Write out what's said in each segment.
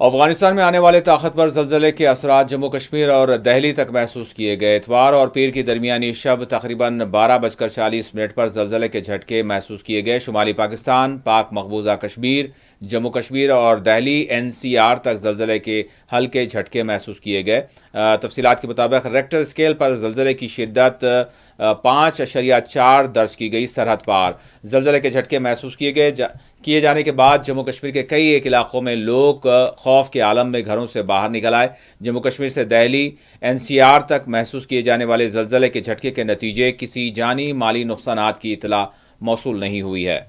افغانستان میں آنے والے طاقتور زلزلے کے اثرات جموں کشمیر اور دہلی تک محسوس کیے گئے۔ اتوار اور پیر کی درمیانی شب تقریباً 12:40 پر زلزلے کے جھٹکے محسوس کیے گئے۔ شمالی پاکستان، پاک مقبوضہ کشمیر، جموں کشمیر اور دہلی NCR تک زلزلے کے ہلکے جھٹکے محسوس کیے گئے۔ تفصیلات کے مطابق ریکٹر اسکیل پر زلزلے کی شدت 5.4 درج کی گئی۔ سرحد پار زلزلے کے جھٹکے محسوس کیے جانے کے بعد جموں کشمیر کے کئی ایک علاقوں میں لوگ خوف کے عالم میں گھروں سے باہر نکل آئے۔ جموں کشمیر سے دہلی NCR تک محسوس کیے جانے والے زلزلے کے جھٹکے کے نتیجے کسی جانی مالی نقصانات کی اطلاع موصول نہیں ہوئی ہے۔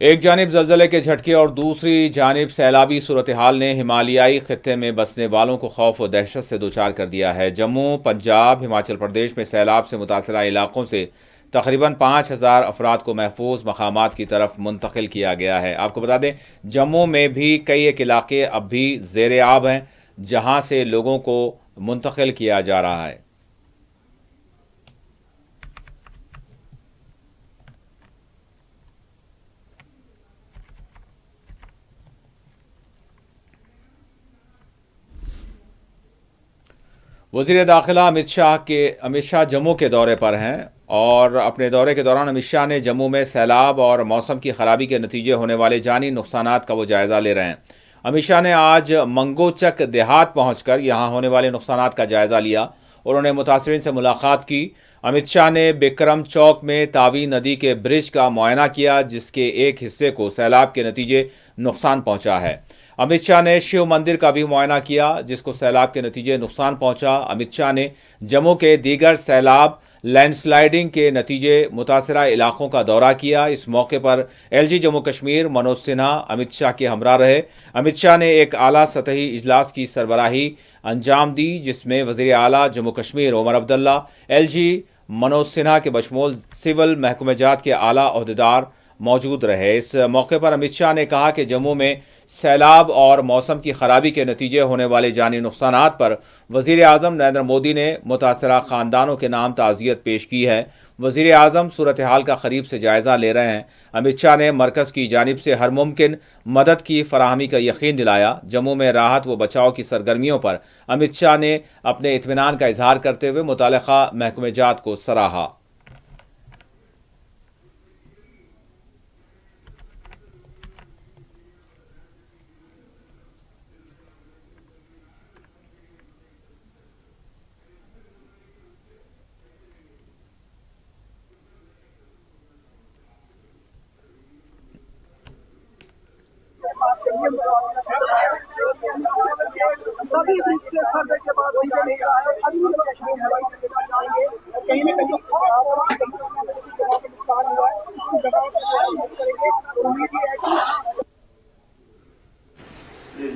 ایک جانب زلزلے کے جھٹکے اور دوسری جانب سیلابی صورتحال نے ہمالیائی خطے میں بسنے والوں کو خوف و دہشت سے دوچار کر دیا ہے۔ جموں، پنجاب، ہماچل پردیش میں سیلاب سے متاثرہ علاقوں سے تقریباً 5,000 افراد کو محفوظ مقامات کی طرف منتقل کیا گیا ہے۔ آپ کو بتا دیں جموں میں بھی کئی ایک علاقے اب بھی زیر آب ہیں جہاں سے لوگوں کو منتقل کیا جا رہا ہے۔ وزیر داخلہ امت شاہ جموں کے دورے پر ہیں اور اپنے دورے کے دوران امت شاہ نے جموں میں سیلاب اور موسم کی خرابی کے نتیجے ہونے والے جانی نقصانات کا وہ جائزہ لے رہے ہیں۔ امت شاہ نے آج منگو چک دیہات پہنچ کر یہاں ہونے والے نقصانات کا جائزہ لیا اور انہوں نے متاثرین سے ملاقات کی۔ امت شاہ نے بکرم چوک میں تاوی ندی کے برج کا معائنہ کیا جس کے ایک حصے کو سیلاب کے نتیجے نقصان پہنچا ہے۔ امت شاہ نے شیو مندر کا بھی معائنہ کیا جس کو سیلاب کے نتیجے نقصان پہنچا۔ امت شاہ نے جموں کے دیگر سیلاب، لینڈ سلائیڈنگ کے نتیجے متاثرہ علاقوں کا دورہ کیا۔ اس موقع پر LG جموں کشمیر منوج سنہا امت شاہ کے ہمراہ رہے۔ امت شاہ نے ایک اعلیٰ سطحی اجلاس کی سربراہی انجام دی جس میں وزیر اعلیٰ جموں کشمیر عمر عبداللہ، LG منوج سنہا کے بشمول سول محکمہ جات کے اعلیٰ عہدیدار موجود رہے۔ اس موقع پر امت شاہ نے کہا کہ جموں میں سیلاب اور موسم کی خرابی کے نتیجے ہونے والے جانی نقصانات پر وزیر اعظم نریندر مودی نے متاثرہ خاندانوں کے نام تعزیت پیش کی ہے۔ وزیر اعظم صورتحال کا قریب سے جائزہ لے رہے ہیں۔ امت شاہ نے مرکز کی جانب سے ہر ممکن مدد کی فراہمی کا یقین دلایا۔ جموں میں راحت و بچاؤ کی سرگرمیوں پر امت شاہ نے اپنے اطمینان کا اظہار کرتے ہوئے متعلقہ محکمہ جات کو سراہا۔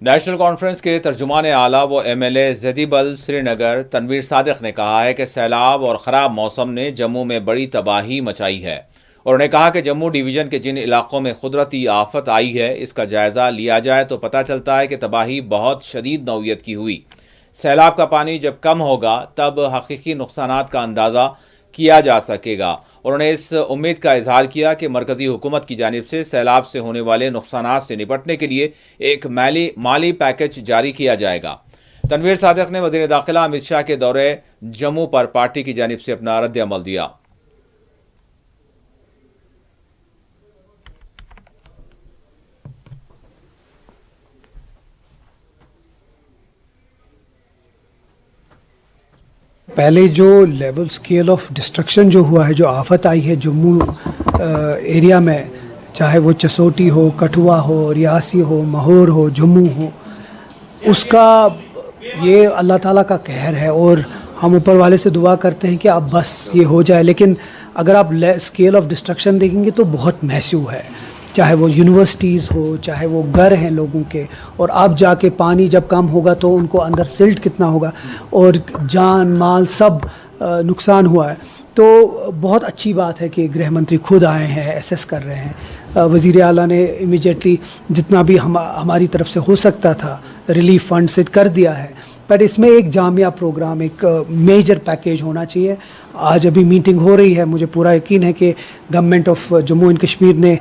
نیشنل کانفرنس کے ترجمان اعلیٰ و MLA زیدیبل سری نگر تنویر صادق نے کہا ہے کہ سیلاب اور خراب موسم نے جموں میں بڑی تباہی مچائی ہے اور انہوں نے کہا کہ جموں ڈویژن کے جن علاقوں میں قدرتی آفت آئی ہے اس کا جائزہ لیا جائے تو پتہ چلتا ہے کہ تباہی بہت شدید نوعیت کی ہوئی۔ سیلاب کا پانی جب کم ہوگا تب حقیقی نقصانات کا اندازہ کیا جا سکے گا۔ انہوں نے اس امید کا اظہار کیا کہ مرکزی حکومت کی جانب سے سیلاب سے ہونے والے نقصانات سے نپٹنے کے لیے ایک مالی پیکج جاری کیا جائے گا۔ تنویر صادق نے وزیر داخلہ امت شاہ کے دورے جموں پر پارٹی کی جانب سے اپنا رد عمل دیا۔ پہلے جو لیول سکیل آف ڈسٹرکشن جو ہوا ہے، جو آفت آئی ہے جموں ایریا میں، چاہے وہ چسوٹی ہو، کٹھوا ہو، ریاسی ہو، مہور ہو، جموں ہو، اس کا یہ اللہ تعالیٰ کا قہر ہے اور ہم اوپر والے سے دعا کرتے ہیں کہ اب بس یہ ہو جائے۔ لیکن اگر آپ اسکیل آف ڈسٹرکشن دیکھیں گے تو بہت میسو ہے۔ چاہے وہ یونیورسٹیز ہو, چاہے وہ گھر ہیں لوگوں کے, اور اب جا کے پانی جب کم ہوگا تو ان کو اندر سلٹ کتنا ہوگا, اور جان مال سب نقصان ہوا ہے. تو بہت اچھی بات ہے کہ گرہ منتری خود آئے ہیں, ایسیس کر رہے ہیں. وزیر اعلیٰ نے امیجیٹلی جتنا بھی ہماری طرف سے ہو سکتا تھا ریلیف فنڈ سے کر دیا ہے, پر اس میں ایک جامعہ پروگرام, ایک میجر پیکیج ہونا چاہیے. آج ابھی میٹنگ ہو رہی ہے, مجھے پورا یقین ہے کہ government of Jammu and Kashmir نے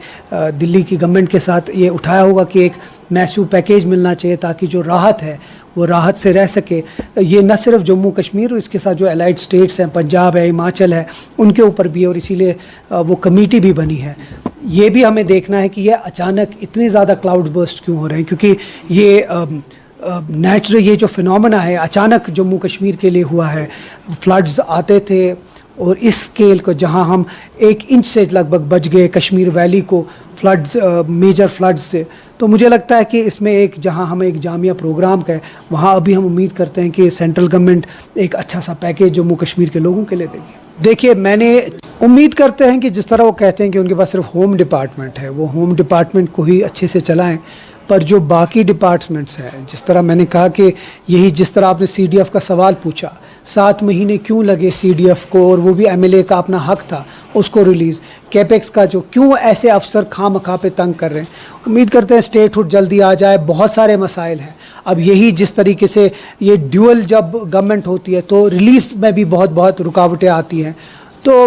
دلی کی گورنمنٹ کے ساتھ یہ اٹھایا ہوگا کہ ایک میسو پیکیج ملنا چاہیے تاکہ جو راحت ہے وہ راحت سے رہ سکے. یہ نہ صرف جموں کشمیر, اس کے ساتھ جو الائڈ اسٹیٹس ہیں, پنجاب ہے, ہماچل ہے, ان کے اوپر بھی, اور اسی لیے وہ کمیٹی بھی بنی ہے. یہ بھی ہمیں دیکھنا ہے کہ یہ اچانک اتنے زیادہ کلاؤڈ برسٹ کیوں ہو رہے ہیں, کیونکہ یہ نیچرل یہ جو فنومنا ہے اچانک جموں کشمیر کے لیے ہوا ہے. فلڈز آتے تھے, اور اس اسکیل کو جہاں ہم 1 انچ سے لگ بھگ بچ گئے کشمیر ویلی کو فلڈز, میجر فلڈز سے. تو مجھے لگتا ہے کہ اس میں ایک جہاں ہمیں ایک جامعہ پروگرام کا ہے, وہاں ابھی ہم امید کرتے ہیں کہ سینٹرل گورنمنٹ ایک اچھا سا پیکیج جموں کشمیر کے لوگوں کے لیے دے گی. دیکھیے, میں نے امید کرتے ہیں کہ جس طرح وہ کہتے ہیں کہ ان کے پاس صرف ہوم ڈپارٹمنٹ ہے, وہ ہوم ڈپارٹمنٹ کو ہی اچھے سے چلائیں, پر جو باقی ڈپارٹمنٹس ہیں, جس طرح میں نے کہا کہ یہی جس طرح آپ نے سی ڈی ایف کا سوال پوچھا, 7 مہینے کیوں لگے سی ڈی ایف کو, اور وہ بھی ایم ایل اے کا اپنا حق تھا اس کو ریلیز, کیپیکس کا جو کیوں ایسے افسر خواہ مخواہ پہ تنگ کر رہے ہیں. امید کرتے ہیں اسٹیٹ ہوڈ جلدی آ جائے. بہت سارے مسائل ہیں. اب یہی جس طریقے سے یہ ڈیول جب گورنمنٹ ہوتی ہے تو ریلیف میں بھی بہت رکاوٹیں آتی ہیں. تو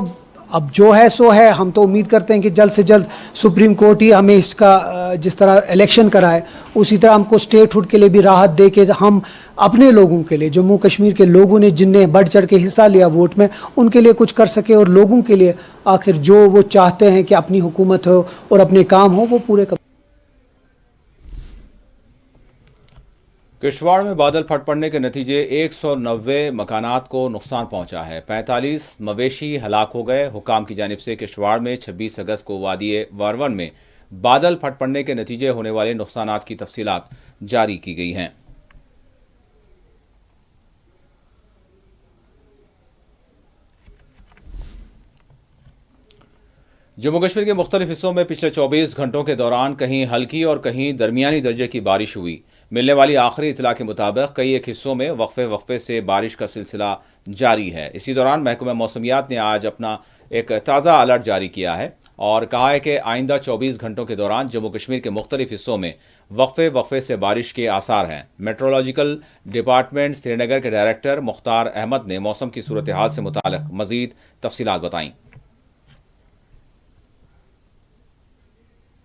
اب جو ہے سو ہے, ہم تو امید کرتے ہیں کہ جلد سے جلد سپریم کورٹ ہی ہمیں اس کا جس طرح الیکشن کرائے, اسی طرح ہم کو اسٹیٹ ہوڈ کے لیے بھی راحت دے کے ہم اپنے لوگوں کے لیے, جموں کشمیر کے لوگوں نے جن نے بڑھ چڑھ کے حصہ لیا ووٹ میں, ان کے لیے کچھ کر سکے, اور لوگوں کے لیے آخر جو وہ چاہتے ہیں کہ اپنی حکومت ہو اور اپنے کام ہو وہ پورے کر. کشتواڑ میں بادل پھٹ پڑنے کے نتیجے 190 مکانات کو نقصان پہنچا ہے. 45 مویشی ہلاک ہو گئے. حکام کی جانب سے کشتواڑ میں 26 اگست کو وادی وارون میں بادل پھٹ پڑنے کے نتیجے ہونے والے نقصانات کی تفصیلات جاری کی گئی ہیں. جموں کشمیر کے مختلف حصوں میں پچھلے 24 گھنٹوں کے دوران کہیں ہلکی اور کہیں درمیانی درجے کی بارش ہوئی. ملنے والی آخری اطلاع کے مطابق کئی ایک حصوں میں وقفے سے بارش کا سلسلہ جاری ہے. اسی دوران محکمہ موسمیات نے آج اپنا ایک تازہ الرٹ جاری کیا ہے اور کہا ہے کہ آئندہ 24 گھنٹوں کے دوران جموں کشمیر کے مختلف حصوں میں وقفے سے بارش کے آثار ہیں. میٹرولوجیکل ڈپارٹمنٹ سری نگر کے ڈائریکٹر مختار احمد نے موسم کی صورتحال سے متعلق مزید تفصیلات بتائیں.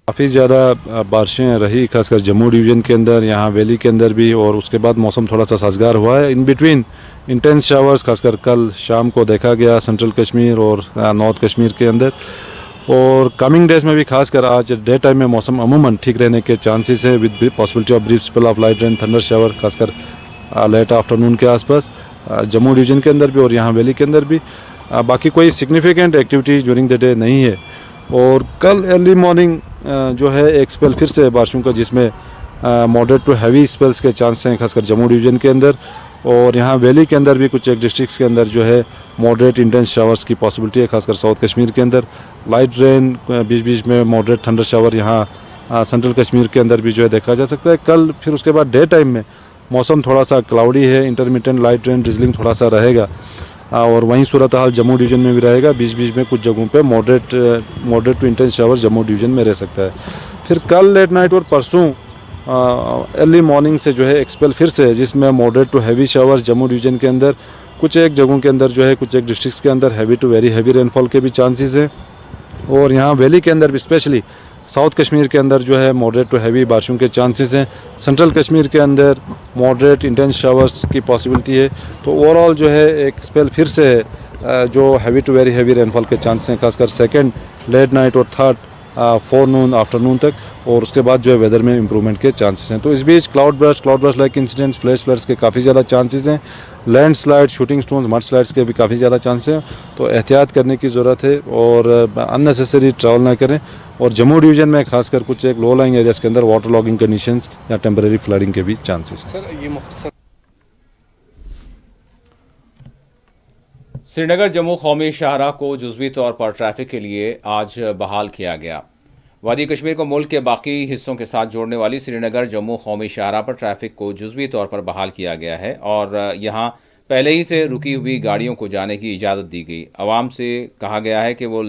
کافی زیادہ بارشیں رہی, خاص کر جموں ڈویژن کے اندر, یہاں ویلی کے اندر بھی, اور اس کے بعد موسم تھوڑا سا سازگار ہوا ہے. ان بٹوین انٹینس شاورز خاص کر کل شام کو دیکھا گیا سینٹرل کشمیر اور نارتھ کشمیر کے اندر, اور کمنگ ڈیز میں بھی خاص کر آج ڈے ٹائم میں موسم عموماً ٹھیک رہنے کے چانسز ہیں, with possibility of brief spell of light rain thunder shower خاص کر لیٹ آفٹرنون کے آس پاس جموں ڈویژن کے اندر بھی اور یہاں ویلی کے اندر بھی. باقی کوئی significant activity during the day نہیں ہے. اور کل ارلی مارننگ جو ہے ایک اسپیل پھر سے بارشوں کا, جس میں ماڈریٹ ٹو ہیوی اسپیلس کے چانس ہیں خاص کر جموں ڈویژن کے اندر, اور یہاں ویلی کے اندر بھی کچھ ایک ڈسٹرکٹس کے اندر جو ہے ماڈریٹ انٹینس شاورز کی پاسبلٹی ہے خاص کر ساؤتھ کشمیر کے اندر. لائٹ رین بیچ میں ماڈریٹ تھنڈر شاور یہاں سینٹرل کشمیر کے اندر بھی جو ہے دیکھا جا سکتا ہے. کل پھر اس کے بعد ڈے ٹائم میں موسم تھوڑا سا کلاؤڈی ہے, انٹرمیٹنٹ لائٹ رین ڈرزلنگ تھوڑا سا رہے گا, اور وہیں صورتحال جموں ڈویژن میں بھی رہے گا. بیچ میں کچھ جگہوں پہ moderate to intense shower Jammu division میں رہ سکتا ہے. پھر کل لیٹ نائٹ اور پرسوں ارلی مارننگ سے جو ہے ایک اسپیل پھر سے, جس میں moderate to heavy shower Jammu division کے اندر, کچھ ایک جگہوں کے اندر جو ہے کچھ ایک ڈسٹرکٹس کے اندر heavy to very heavy rainfall کے بھی چانسز ہیں. اور یہاں ویلی کے اندر بھی اسپیشلی ساؤتھ کشمیر کے اندر جو ہے ماڈریٹ ٹو ہیوی بارشوں کے چانسز ہیں. سینٹرل کشمیر کے اندر ماڈریٹ انٹینس شاورز کی پاسبلٹی ہے. تو اوور آل جو ہے ایک اسپیل پھر سے ہے جو heavy to very heavy rainfall کے چانس ہیں خاص کر سیکنڈ لیٹ نائٹ اور تھرڈ فور نون آفٹرنون تک, اور اس کے بعد جو ہے ویدر میں امپرومنٹ کے چانسز ہیں. تو اس بیچ cloudburst like incidents, flash floods کے کافی زیادہ چانسز ہیں. Landslide, shooting stones, mudslides کے بھی کافی زیادہ چانس ہیں. تو احتیاط کرنے کی ضرورت ہے اور ان نیسیسری ٹریول نہ کریں. اور جموں ڈویژن میں خاص کر کچھ ایک لو لائنگ ایریاز کے اندر واٹر لاگنگ کنڈیشنز یا ٹیمپریری فلڈنگ کے بھی چانسز ہیں. سر یہ مختصر سری نگر جموں قومی شاہراہ کو جزوی طور پر ٹریفک کے لیے آج بحال کیا گیا. وادی کشمیر کو ملک کے باقی حصوں کے ساتھ جوڑنے والی سری نگر جموں قومی شاہراہ پر ٹریفک کو جزوی طور پر بحال کیا گیا ہے اور یہاں پہلے ہی سے رکی ہوئی گاڑیوں کو جانے کی اجازت دی گئی. عوام سے کہا گیا ہے کہ وہ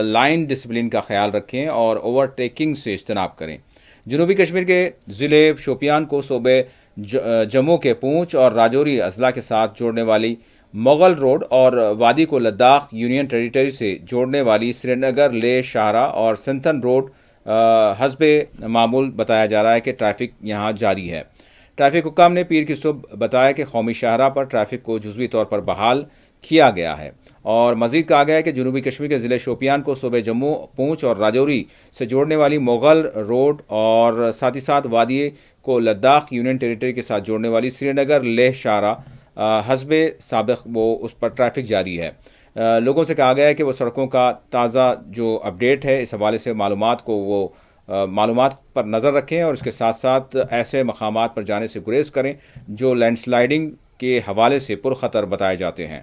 لائن ڈسپلن کا خیال رکھیں اور اوورٹیکنگ سے اجتناب کریں. جنوبی کشمیر کے ضلع شوپیان کو صوبے جموں کے پونچھ اور راجوری اضلاع کے ساتھ جوڑنے والی مغل روڈ اور وادی کو لداخ یونین ٹیریٹری سے جوڑنے والی سری نگر لیہ شاہراہ اور سنتھن روڈ حسب معمول بتایا جا رہا ہے کہ ٹریفک یہاں جاری ہے. ٹریفک حکام نے پیر کی صبح بتایا کہ قومی شاہراہ پر ٹریفک کو جزوی طور پر بحال کیا گیا ہے اور مزید کہا گیا ہے کہ جنوبی کشمیر کے ضلع شوپیان کو صوبے جموں پونچھ اور راجوری سے جوڑنے والی مغل روڈ اور ساتھ ہی ساتھ وادی کو لداخ یونین ٹیریٹری کے ساتھ جوڑنے والی سری نگر لیہ شاہراہ حسب سابق وہ اس پر ٹریفک جاری ہے. لوگوں سے کہا گیا ہے کہ وہ سڑکوں کا تازہ جو اپڈیٹ ہے اس حوالے سے معلومات پر نظر رکھیں اور اس کے ساتھ ساتھ ایسے مقامات پر جانے سے گریز کریں جو لینڈ سلائیڈنگ کے حوالے سے پرخطر بتائے جاتے ہیں.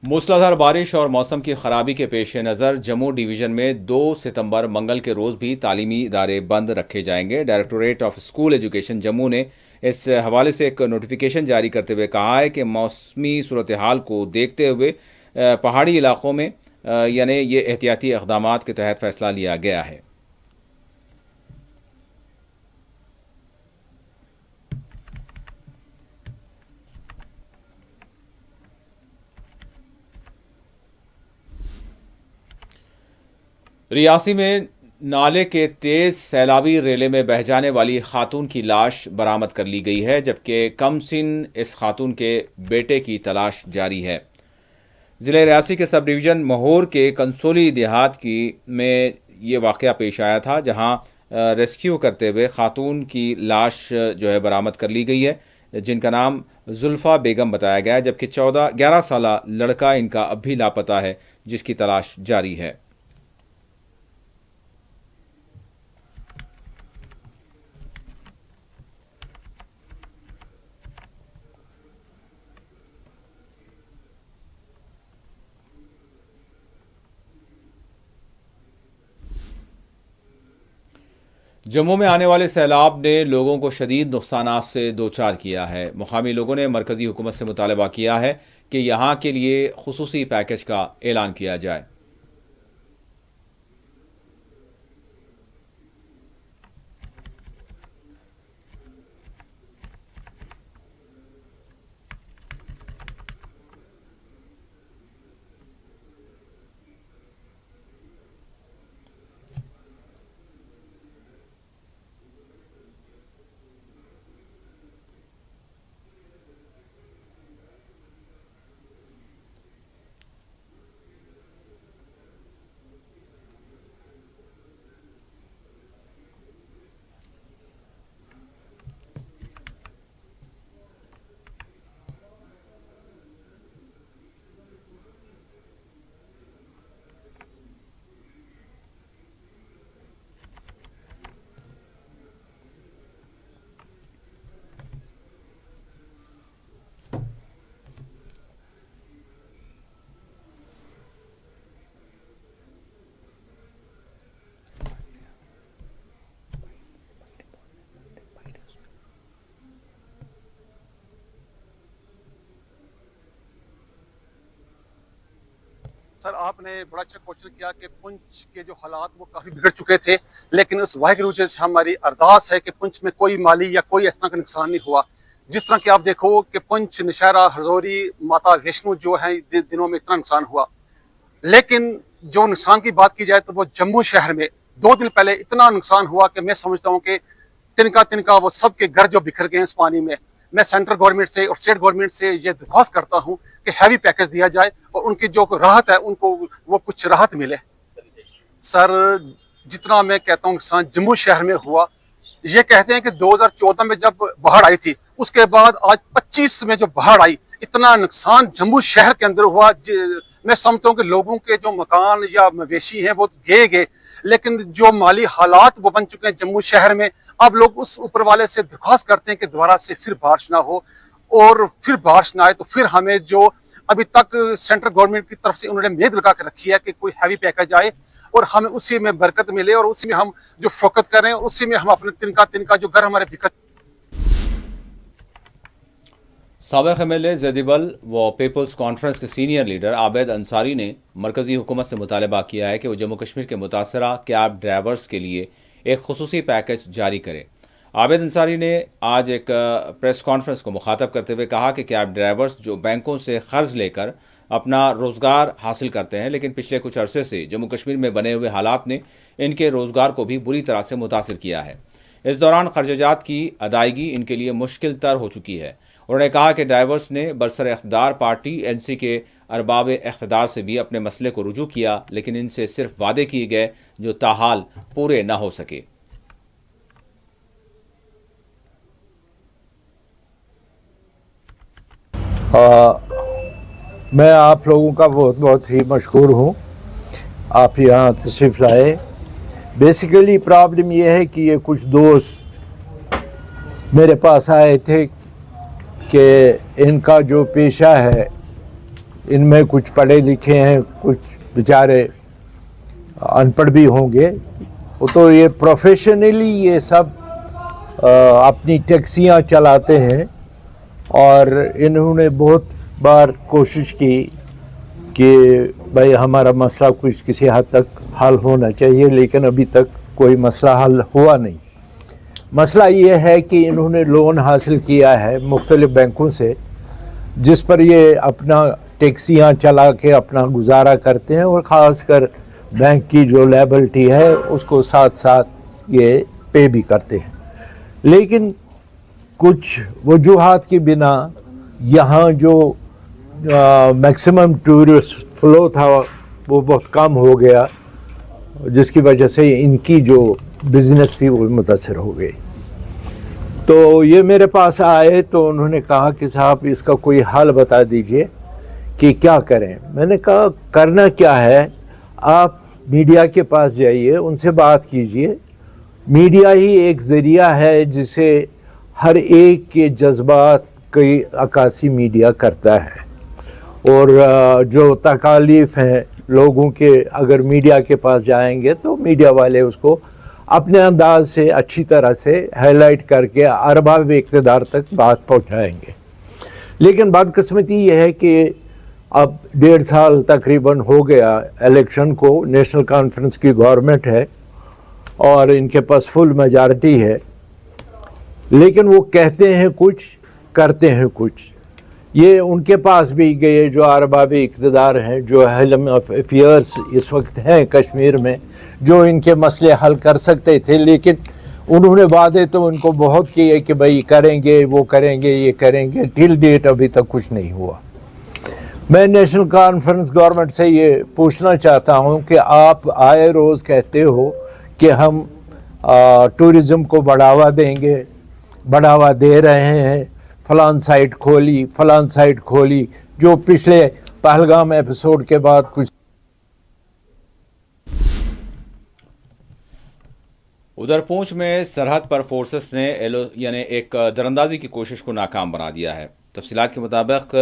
موسلادھار بارش اور موسم کی خرابی کے پیش نظر جموں ڈویژن میں 2 ستمبر منگل کے روز بھی تعلیمی ادارے بند رکھے جائیں گے. Directorate of school education Jammu نے اس حوالے سے ایک نوٹیفیکیشن جاری کرتے ہوئے کہا ہے کہ موسمی صورتحال کو دیکھتے ہوئے پہاڑی علاقوں میں یعنی یہ احتیاطی اقدامات کے تحت فیصلہ لیا گیا ہے. ریاسی میں نالے کے تیز سیلابی ریلے میں بہہ جانے والی خاتون کی لاش برآمد کر لی گئی ہے جبکہ کم سن اس خاتون کے بیٹے کی تلاش جاری ہے. ضلع ریاسی کے سب ڈویژن مہور کے کنسولی دیہات میں یہ واقعہ پیش آیا تھا جہاں ریسکیو کرتے ہوئے خاتون کی لاش جو ہے برآمد کر لی گئی ہے جن کا نام زلفا بیگم بتایا گیا ہے جبکہ 11 سالہ لڑکا ان کا اب بھی لاپتہ ہے جس کی تلاش جاری ہے. جموں میں آنے والے سیلاب نے لوگوں کو شدید نقصانات سے دوچار کیا ہے. مقامی لوگوں نے مرکزی حکومت سے مطالبہ کیا ہے کہ یہاں کے لیے خصوصی پیکج کا اعلان کیا جائے. سر آپ نے بڑا اچھا کوشچن کیا کہ پنچ کے جو حالات وہ کافی بگڑ چکے تھے لیکن اس واحد سے ہماری ارداس ہے کہ پنچ میں کوئی مالی یا کوئی اس طرح کا نقصان نہیں ہوا. جس طرح کہ آپ دیکھو کہ پنچ نشہرہ ہرزوری ماتا ویشنو جو ہیں دنوں میں اتنا نقصان ہوا لیکن جو نقصان کی بات کی جائے تو وہ جموں شہر میں 2 دن پہلے اتنا نقصان ہوا کہ میں سمجھتا ہوں کہ تنکا وہ سب کے گھر جو بکھر گئے ہیں اس پانی میں. میں سینٹرل گورنمنٹ سے اور اسٹیٹ گورنمنٹ سے یہ درخواست کرتا ہوں کہ ہیوی پیکج دیا جائے اور ان کی جو راحت ہے ان کو وہ کچھ راحت ملے. سر جتنا میں کہتا ہوں نقصان جموں شہر میں ہوا یہ کہتے ہیں کہ 2014 میں جب باڑھ آئی تھی اس کے بعد آج 25 میں جو باڑھ آئی اتنا نقصان جموں شہر کے اندر ہوا. میں سمجھتا ہوں کہ لوگوں کے جو مکان یا مویشی ہیں وہ گئے لیکن جو مالی حالات وہ بن چکے ہیں جموں شہر میں، اب لوگ اس اوپر والے سے درخواست کرتے ہیں کہ دوبارہ سے پھر بارش نہ ہو، اور پھر بارش نہ آئے تو پھر ہمیں جو ابھی تک سینٹرل گورنمنٹ کی طرف سے انہوں نے امید لگا کے رکھی ہے کہ کوئی ہیوی پیکج آئے اور ہمیں اسی میں برکت ملے اور اسی میں ہم جو فوکس کریں اور اسی میں ہم اپنے تنکا جو گھر ہمارے بکھر. سابق ایم ایل اے زیدیبل و پیپلز کانفرنس کے سینئر لیڈر عابد انصاری نے مرکزی حکومت سے مطالبہ کیا ہے کہ وہ جموں کشمیر کے متاثرہ کیب ڈرائیورز کے لیے ایک خصوصی پیکج جاری کرے. عابد انصاری نے آج ایک پریس کانفرنس کو مخاطب کرتے ہوئے کہا کہ کیب ڈرائیورز جو بینکوں سے قرض لے کر اپنا روزگار حاصل کرتے ہیں، لیکن پچھلے کچھ عرصے سے جموں کشمیر میں بنے ہوئے حالات نے ان کے روزگار کو بھی بری طرح سے متاثر کیا ہے. اس دوران خرچات کی ادائیگی ان کے لیے مشکل تر ہو چکی ہے. انہوں نے کہا کہ ڈرائیورز نے برسر اقتدار پارٹی این سی کے ارباب اقتدار سے بھی اپنے مسئلے کو رجوع کیا، لیکن ان سے صرف وعدے کیے گئے جو تاحال پورے نہ ہو سکے. میں آپ لوگوں کا بہت بہت ہی مشکور ہوں، آپ یہاں تشریف لائے. بیسیکلی پرابلم یہ ہے کہ یہ کچھ دوست میرے پاس آئے تھے کہ ان کا جو پیشہ ہے، ان میں کچھ پڑھے لکھے ہیں، کچھ بیچارے ان پڑھ بھی ہوں گے، تو یہ پروفیشنلی یہ سب اپنی ٹیکسیاں چلاتے ہیں، اور انہوں نے بہت بار کوشش کی کہ بھائی ہمارا مسئلہ کچھ کسی حد تک حل ہونا چاہیے، لیکن ابھی تک کوئی مسئلہ حل ہوا نہیں. مسئلہ یہ ہے کہ انہوں نے لون حاصل کیا ہے مختلف بینکوں سے، جس پر یہ اپنا ٹیکسیاں چلا کے اپنا گزارا کرتے ہیں، اور خاص کر بینک کی جو لائبلٹی ہے اس کو ساتھ ساتھ یہ پے بھی کرتے ہیں. لیکن کچھ وجوہات کی بنا یہاں جو میکسیمم ٹورسٹ فلو تھا وہ بہت کم ہو گیا، جس کی وجہ سے ان کی جو بزنس تھی وہ متاثر ہو گئی. تو یہ میرے پاس آئے تو انہوں نے کہا کہ صاحب اس کا کوئی حل بتا دیجئے کہ کیا کریں. میں نے کہا کرنا کیا ہے، آپ میڈیا کے پاس جائیے، ان سے بات کیجئے. میڈیا ہی ایک ذریعہ ہے جسے ہر ایک کے جذبات کی عکاسی میڈیا کرتا ہے، اور جو تکالیف ہیں لوگوں کے اگر میڈیا کے پاس جائیں گے تو میڈیا والے اس کو اپنے انداز سے اچھی طرح سے ہائی لائٹ کر کے ارباب اقتدار تک بات پہنچائیں گے. لیکن بدقسمتی یہ ہے کہ اب 1.5 سال تقریباً ہو گیا الیکشن کو، نیشنل کانفرنس کی گورنمنٹ ہے اور ان کے پاس فل میجارٹی ہے، لیکن وہ کہتے ہیں کچھ کرتے ہیں کچھ. یہ ان کے پاس بھی گئے جو ارباب اقتدار ہیں، جو ہیلم آف افیئرس اس وقت ہیں کشمیر میں، جو ان کے مسئلے حل کر سکتے تھے، لیکن انہوں نے وعدے تو ان کو بہت کیے کہ بھائی کریں گے، وہ کریں گے، یہ کریں گے. ٹل ڈیٹ ابھی تک کچھ نہیں ہوا. میں نیشنل کانفرنس گورنمنٹ سے یہ پوچھنا چاہتا ہوں کہ آپ آئے روز کہتے ہو کہ ہم ٹورزم کو بڑھاوا دیں گے، بڑھاوا دے رہے ہیں، فلان سائٹ کھولی، فلان سائٹ کھولی، جو پچھلے پہلگام ایپیسوڈ کے بعد کچھ. ادھر پونچھ میں سرحد پر فورسز نے یعنی ایک دراندازی کی کوشش کو ناکام بنا دیا ہے. تفصیلات کے مطابق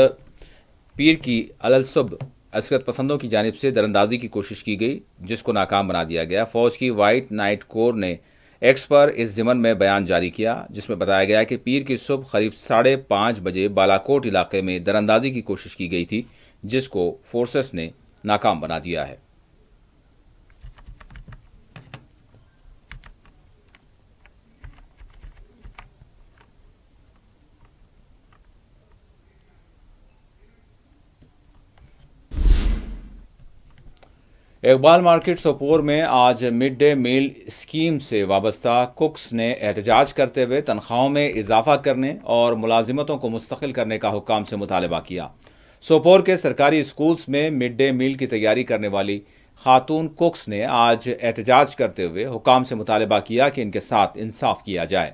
پیر کی الصبح عسکرت پسندوں کی جانب سے دراندازی کی کوشش کی گئی، جس کو ناکام بنا دیا گیا. فوج کی وائٹ نائٹ کور نے ایکس پر اس ضمن میں بیان جاری کیا، جس میں بتایا گیا کہ پیر کی صبح قریب 5:30 بجے بالاکوٹ علاقے میں دراندازی کی کوشش کی گئی تھی، جس کو فورسز نے ناکام بنا دیا ہے. اقبال مارکیٹ سوپور میں آج مڈ ڈے میل اسکیم سے وابستہ کوکس نے احتجاج کرتے ہوئے تنخواہوں میں اضافہ کرنے اور ملازمتوں کو مستقل کرنے کا حکام سے مطالبہ کیا. سوپور کے سرکاری اسکولز میں مڈ ڈے میل کی تیاری کرنے والی خاتون کوکس نے آج احتجاج کرتے ہوئے حکام سے مطالبہ کیا کہ ان کے ساتھ انصاف کیا جائے.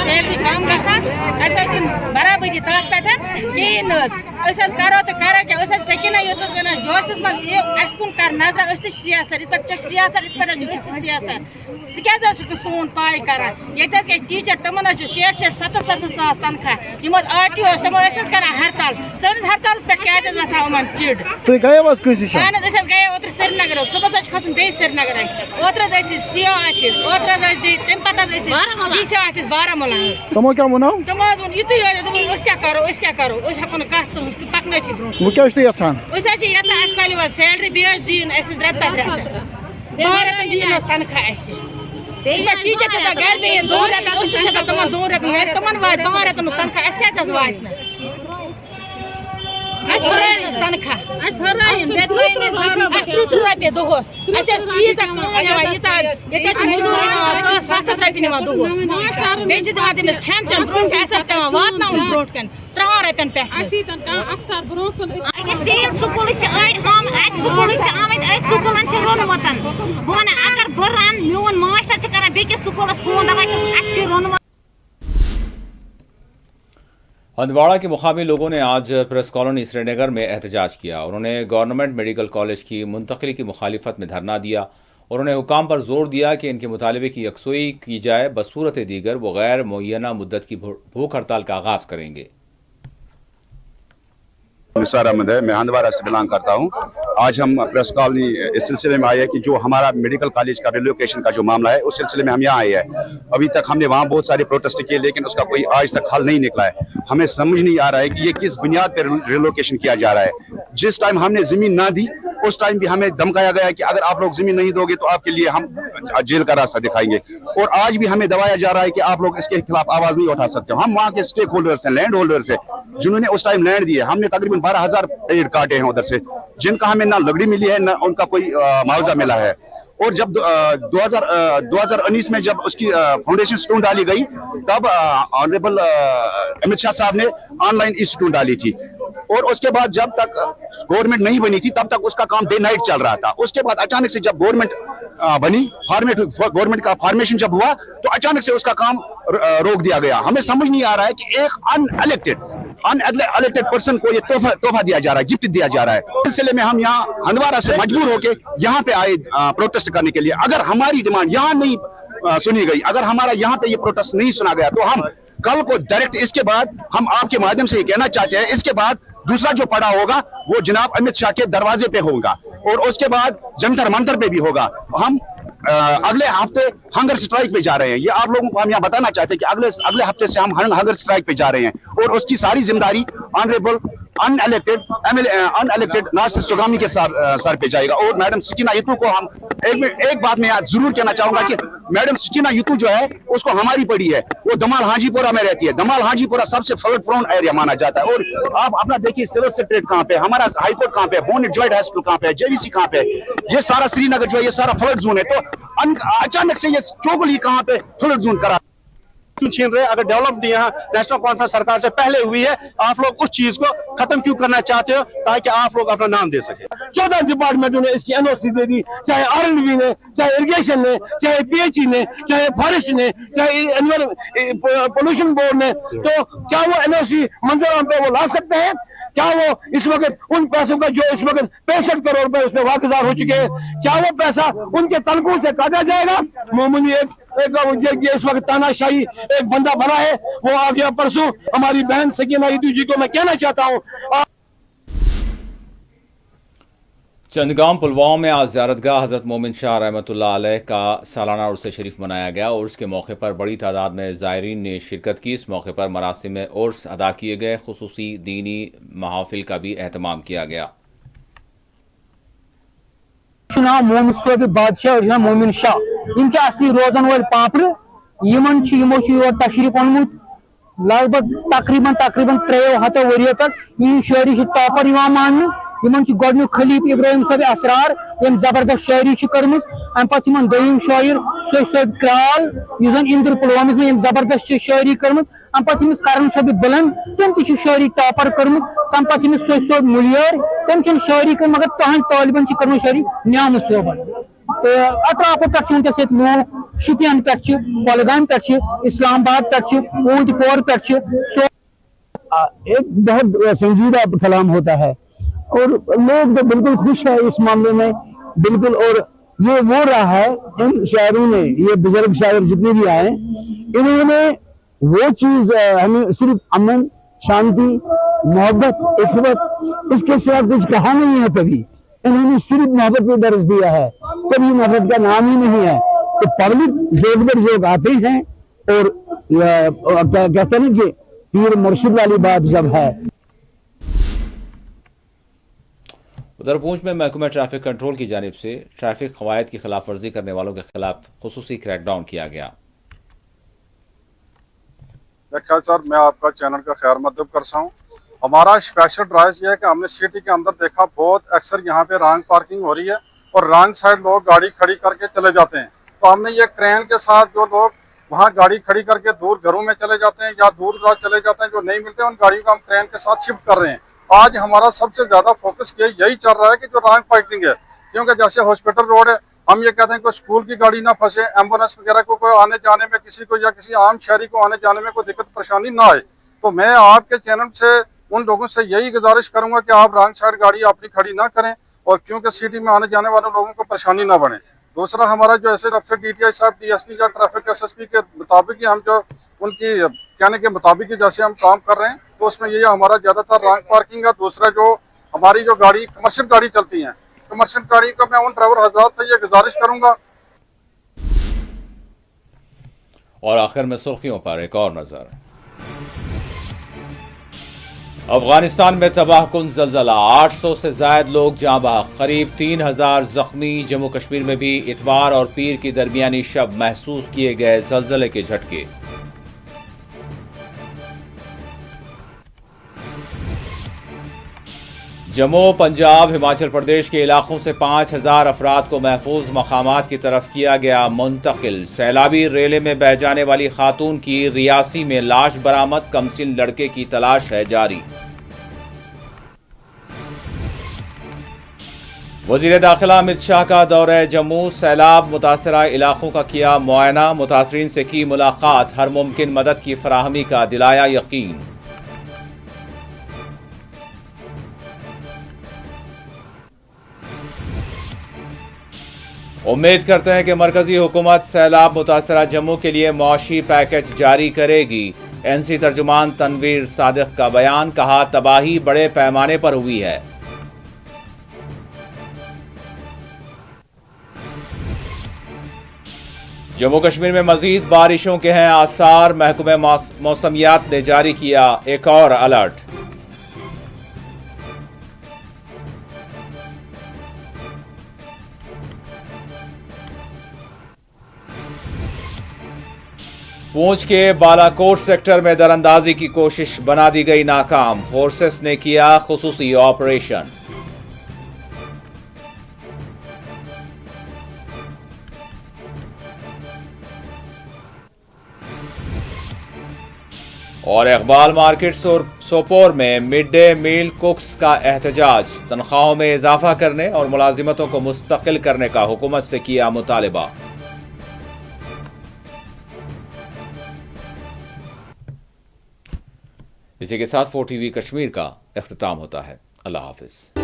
سیلری کم گژھان اَسہِ حظ چھِنہٕ برابٔدی تَتھ پٮ۪ٹھ کِہیٖنۍ نہٕ حظ أسۍ حظ کَرو تہٕ کَرو کیٛاہ أسۍ حظ سٔکیٖنا یوت حظ وَنان جوشَس منٛز یِیِو اَسہِ کُن کَر نظر أسۍ تہِ چھِ سیاست یِتھ پٲٹھۍ ژٕ چھَکھ سیاست یِتھ پٲٹھۍ حظ چھِ أسۍ تہِ سیاست ژٕ کیٛازِ حظ چھُکھ سون پاے کَران ییٚتہِ حظ گٔے ٹیٖچَر تِمَن حظ چھِ 60-70 ساس تنخواہ یِم حظ RTO ٲسۍ تِمو ٲسۍ حظ کَران ہرتال سٲنِس ہرتالَس پٮ۪ٹھ کیٛازِ حظ وۄتھان یِمَن چِڑ تُہۍ گٔیو حظ کٲنٛسہِ نِش اہن حظ أسۍ حظ گٔیے اوترٕ سرینگر حظ صُبحس حظ چھِ کھسُن بیٚیہِ سرینگر اَسہِ اوترٕ حظ ٲسۍ أسۍ CO آفِس اوترٕ حظ ٲسۍ تَمہِ پَتہٕ حظ ٲسۍ DC آفِس بارہمولہ حظ تِمو کیٛاہ ووٚنو تِمو حظ ووٚن یِتُے حظ دوٚپُن أسۍ کیٛاہ کَرو أسۍ ہٮ۪کو نہٕ کَتھ تُہٕنٛز پَکنٲیتھٕے برونٛٹھ وۄنۍ کیٛاہ چھُ تُہۍ یَژھان أسۍ حظ چھِ یَژھان اَسہِ کھٲلِو حظ سیلری بیٚیہِ حظ دِیِن اَسہِ حظ رٮ۪تہٕ پَتہٕ رٮ۪تہٕ 2 رٮ۪تَن دِیِن حظ تنخواہ اَسہِ ٹیٖچَر چھِ آسان گَرِ بِہِتھ 2 رٮ۪تَن أسۍ تہِ چھِ ہٮ۪کان تِمَن 2 رٮ۪تَن گَرِ تِمَن واتہِ 2 رٮ۪تَن ہُنٛد تنخواہ اَسہِ کیٛازِ حظ واتہِ نہٕ اَسہِ ہُرٲیِن حظ تنخواہ اَسہِ ہُرٲیِن بیٚیہِ ترٛٲیِن اَسہِ 30 رۄپیہِ دۄہَس اَسہِ حظ تیٖژاہ کٲم نِوان ییٖژاہ ییٚتہِ حظ چھِ موٚزوٗر نِوان 700 رۄپیہِ نِوان دۄہَس بیٚیہِ چھِ دِوان تٔمِس کھٮ۪ن چٮ۪ن برونٛٹھ کَنہِ اَسہِ حظ پٮ۪وان واتناوُن برونٛٹھ کَنہِ 3 رۄپیَن پٮ۪ٹھ تیٖل سکوٗلٕکۍ چھِ أڑۍ اَکہِ سکوٗلٕکۍ چھِ آمٕتۍ أڑۍ سکوٗلَن چھِ روٚنمُت بہٕ وَنہٕ اگر بہٕ رَنہٕ میون ماسٹر چھِ کران بیٚکِس سکوٗلَس فون دَپان چھِ اَسہِ چھِ روٚنمُت ہندواڑہ کے مقامی لوگوں نے آج پریس کالونی سرینگر میں احتجاج کیا انہوں نے گورنمنٹ میڈیکل کالج کی منتقلی کی مخالفت میں دھرنا دیا اور انہیں حکام پر زور دیا کہ ان کے مطالبے کی یکسوئی کی جائے بصورت دیگر وہ غیر معینہ مدت کی بھوک ہڑتال کا آغاز کریں گے نثار احمد ہے میں ہندواڑہ سے بلانگ کرتا ہوں آج ہم پریس کالونی اس سلسلے میں آئے ہیں کہ جو ہمارا میڈیکل کالج کا ریلوکیشن کا جو معاملہ ہے اس سلسلے میں ہم یہاں آئے ہیں ابھی تک ہم نے وہاں بہت سارے پروٹیسٹ کیے لیکن اس کا کوئی آج تک حل نہیں نکلا ہے ہمیں سمجھ نہیں آ رہا ہے کہ یہ کس بنیاد پہ ریلوکیشن کیا جا رہا ہے جس ٹائم ہم نے زمین نہ دی اس ٹائم بھی ہمیں دھمکایا گیا کہ اگر آپ لوگ زمین نہیں دو گے تو آپ کے لیے ہم جیل کا راستہ دکھائیں گے اور آج بھی ہمیں دبایا جا رہا ہے کہ آپ لوگ اس کے خلاف آواز نہیں اٹھا سکتے ہم وہاں کے اسٹیک ہولڈرز ہیں لینڈ ہولڈرز ہیں جنہوں نے اس ٹائم لینڈ دی ہے ہم نے تقریباً 12,000 پیڑ کاٹے ہیں ادھر سے جن کا ہمیں نہ لکڑی ملی ہے نہ ان کا کوئی معاوضہ ملا ہے اور جب 2019 میں جب اس کی فاؤنڈیشن سٹون ڈالی گئی تب آنریبل امت شاہ صاحب نے آن لائن اسٹون ڈالی تھی اور اس کے بعد جب تک گورنمنٹ نہیں بنی تھی تب تک اس کا کام ڈے نائٹ چل رہا تھا اس کے بعد اچانک سے جب گورنمنٹ بنی گورنمنٹ کا فارمیشن جب ہوا تو اچانک سے اس کا کام روک دیا گیا ہمیں سمجھ نہیں آ رہا ہے کہ ایک ان الیکٹڈ پرسن کو یہ تحفہ دیا جا رہا ہے گفٹ دیا جا رہا ہے اس سلسلے میں ہم یہاں ہندواڑہ سے مجبور ہو کے یہاں پہ آئے پروٹیسٹ کرنے کے لیے اگر ہماری ڈیمانڈ یہاں نہیں سنی گئی اگر ہمارا یہاں پہ یہ پروٹیسٹ نہیں سنا گیا تو ہم کل کو ڈائریکٹ اس کے بعد ہم آپ کے مادھیم سے یہ کہنا چاہتے ہیں اس کے بعد دوسرا جو پڑا ہوگا وہ جناب امت شاہ کے دروازے پہ ہوگا اور اس کے بعد جنتر منتر پہ بھی ہوگا ہم اگلے ہفتے ہنگر سٹرائک پہ جا رہے ہیں یہ آپ لوگوں کو ہم یہاں بتانا چاہتے ہیں کہ اگلے ہفتے سے ہم ہنگر سٹرائک پہ جا رہے ہیں اور اس کی ساری ذمہ داری آنریبل ان الیکٹڈ ناصر سگامی کے سر پہ جائے گا اور میڈم سکینہ یتو کو ہم ایک بات میں ضرور کہنا چاہوں گا کہ میڈم سکینہ یتو جو ہے اس کو ہماری پڑی ہے وہ دمال ہانجی پورہ میں رہتی ہے دمال ہانجی پورہ سب سے فلڈ پرون ایریا مانا جاتا ہے اور آپ اپنا دیکھیے سول سیکریٹریٹ کہاں پہ ہمارا ہائی کورٹ کہاں پہ بونٹ جوائنٹ ہاسپٹل کہاں پہ JVC کہاں پہ یہ سارا سری نگر جو ہے یہ سارا فلڈ زون ہے تو اچانک سے یہ چوگلی کہاں پہ فلڈ زون کرا چھین رہے اگر ڈیولپ یہاں نیشنل کانفرنس سرکار سے پہلے ہوئی ہے آپ لوگ اس چیز کو ختم کیوں کرنا چاہتے ہو تاکہ آپ لوگ اپنا نام دے سکیں 14 ڈپارٹمنٹوں نے اس کی NOC دے دی چاہے RLV نے چاہے اریگیشن نے چاہے PHE نے چاہے فارسٹ نے چاہے پولوشن بورڈ نے تو کیا وہ NOC منظر عام پہ وہ لا سکتے ہیں کیا وہ اس وقت ان پیسوں کا جو اس وقت 65 کروڑ روپے اس میں واگزار ہو چکے ہیں کیا وہ پیسہ ان کے تنخواہوں سے کاٹا جائے گا معمولی ایک اس وقت تاناشاہی ایک بندہ بنا ہے وہ آ گیا پرسوں ہماری بہن سکینہ یتو جی کو میں کہنا چاہتا ہوں چندگام پلوام میں آج زیارتگاہ حضرت مومن شاہ رحمۃ اللہ علیہ کا سالانہ عرس شریف منایا گیا اور اس کے موقع پر بڑی تعداد میں زائرین نے شرکت کی اس موقع پر مراسم میں عرس ادا کیے گئے خصوصی دینی محافل کا بھی اہتمام کیا گیا مومن صوبہ بادشاہ اور مومن شاہ ان کے اصلی روزن ول پاپر یمو یور تشریف اونمت لگ بھگ تقریباً 3 ؤریو پہ یہ شاعری ٹاپر مان گۄڈنیُک خلیف ابراہیم صٲب اسرار یم زبردست شاعری کرمز ام پتہ دویم شاعر سید صٲب کرال یس زن اندر پلوامس میں یم زبردست شاعری کرمز ام پتہ کرن صٲب بلند تم تہ شاعری ٹاپر کرمز تم پتہ سید صٲب ملیار تم شاعری کر مگر تہند طالبن کرم شاعری نیام صٲبن تو اطرافو پہ ونکس لوگ شپین پہ کولگام پہ اسلام آباد پہ پونت پور پہ ایک بہت سنجیدہ کلام ہوتا ہے اور لوگ تو بالکل خوش ہے اس معاملے میں بالکل. اور یہ وہ رہا ہے ان شاعروں نے, یہ بزرگ شاعر جتنے بھی آئے انہوں نے وہ چیز ہمیں صرف امن, شانتی, محبت, اخوت, اس کے سوا کچھ کہا نہیں ہے کبھی. انہوں نے صرف محبت پہ درس دیا ہے, کبھی نفرت کا نام ہی نہیں ہے. تو پبلک جوگ پر جوگ آتے ہیں اور کہتے ہیں کہ پیر مرشد والی بات جب ہے. ادھر پونچھ میں محکمہ ٹریفک کنٹرول کی جانب سے ٹریفک قواعد کی خلاف ورزی کرنے والوں کے خلاف خصوصی کریک ڈاؤن کیا گیا. دیکھا سر, میں آپ کا چینل کا خیر مقدم کرتا ہوں. ہمارا اسپیشل ڈرائیو یہ ہے کہ ہم نے سٹی کے اندر دیکھا بہت اکثر یہاں پہ رانگ پارکنگ ہو رہی ہے اور رانگ سائڈ لوگ گاڑی کھڑی کر کے چلے جاتے ہیں. تو ہم نے یہ کرین کے ساتھ جو لوگ وہاں گاڑی کھڑی کر کے دور گھروں میں چلے جاتے ہیں یا دور دراز چلے جاتے ہیں, جو نہیں ملتے ان گاڑیوں کو ہم کرین کے ساتھ شفٹ کر رہے ہیں. آج ہمارا سب سے زیادہ فوکس یہی چل رہا ہے کہ جو رانگ پارکنگ ہے, کیونکہ جیسے ہاسپٹل روڈ ہے, ہم یہ کہتے ہیں کہ اسکول کی گاڑی نہ پھنسے, ایمبولینس وغیرہ کو کوئی آنے جانے میں کسی کو یا کسی عام شہری کو آنے جانے میں کوئی دقت پریشانی نہ آئے. تو میں آپ کے چینل سے ان لوگوں سے یہی گزارش کروں گا کہ آپ رانگ سائڈ گاڑی اپنی کھڑی نہ کریں, اور کیونکہ سٹی میں آنے جانے والے لوگوں کو پریشانی نہ بنے. دوسرا, ہمارا جو ایسے افسر ڈی ٹی آئی صاحب, ڈی ایس پی یا ٹریفک ایس ایس پی کے مطابق ہی ہم جو ان کی کہنے کے مطابق ہی جیسے ہم کام کر رہے ہیں, تو اس میں یہ ہمارا زیادہ تر رانگ پارکنگ ہے. دوسرا, جو ہماری جو گاڑی کمرشل گاڑی چلتی ہیں, کمرشل گاڑی کو میں ان ڈرائیور حضرات سے یہ گزارش کروں گا. اور آخر میں سرخیوں پر ایک اور نظر. افغانستان میں تباہ کن زلزلہ, 800 سے زائد لوگ جاں بحق, قریب 3000 زخمی. جموں کشمیر میں بھی اتوار اور پیر کی درمیانی شب محسوس کیے گئے زلزلے کے جھٹکے. جموں, پنجاب, ہماچل پردیش کے علاقوں سے 5000 افراد کو محفوظ مقامات کی طرف کیا گیا منتقل. سیلابی ریلے میں بہہ جانے والی خاتون کی ریاسی میں لاش برآمد, کمسن لڑکے کی تلاش ہے جاری. وزیر داخلہ امت شاہ کا دورہ جموں, سیلاب متاثرہ علاقوں کا کیا معائنہ, متاثرین سے کی ملاقات, ہر ممکن مدد کی فراہمی کا دلایا یقین. امید کرتے ہیں کہ مرکزی حکومت سیلاب متاثرہ جموں کے لیے معاشی پیکج جاری کرے گی. این سی ترجمان تنویر صادق کا بیان, کہا تباہی بڑے پیمانے پر ہوئی ہے. جموں کشمیر میں مزید بارشوں کے ہیں آثار, محکمہ موسمیات نے جاری کیا ایک اور الرٹ. پونچھ کے بالاکوٹ سیکٹر میں دراندازی کی کوشش بنا دی گئی ناکام, فورسز نے کیا خصوصی آپریشن. اور اقبال مارکیٹ سوپور میں مڈ ڈے میل کوکس کا احتجاج, تنخواہوں میں اضافہ کرنے اور ملازمتوں کو مستقل کرنے کا حکومت سے کیا مطالبہ. اسی کے ساتھ 4 TV کشمیر کا اختتام ہوتا ہے. اللہ حافظ.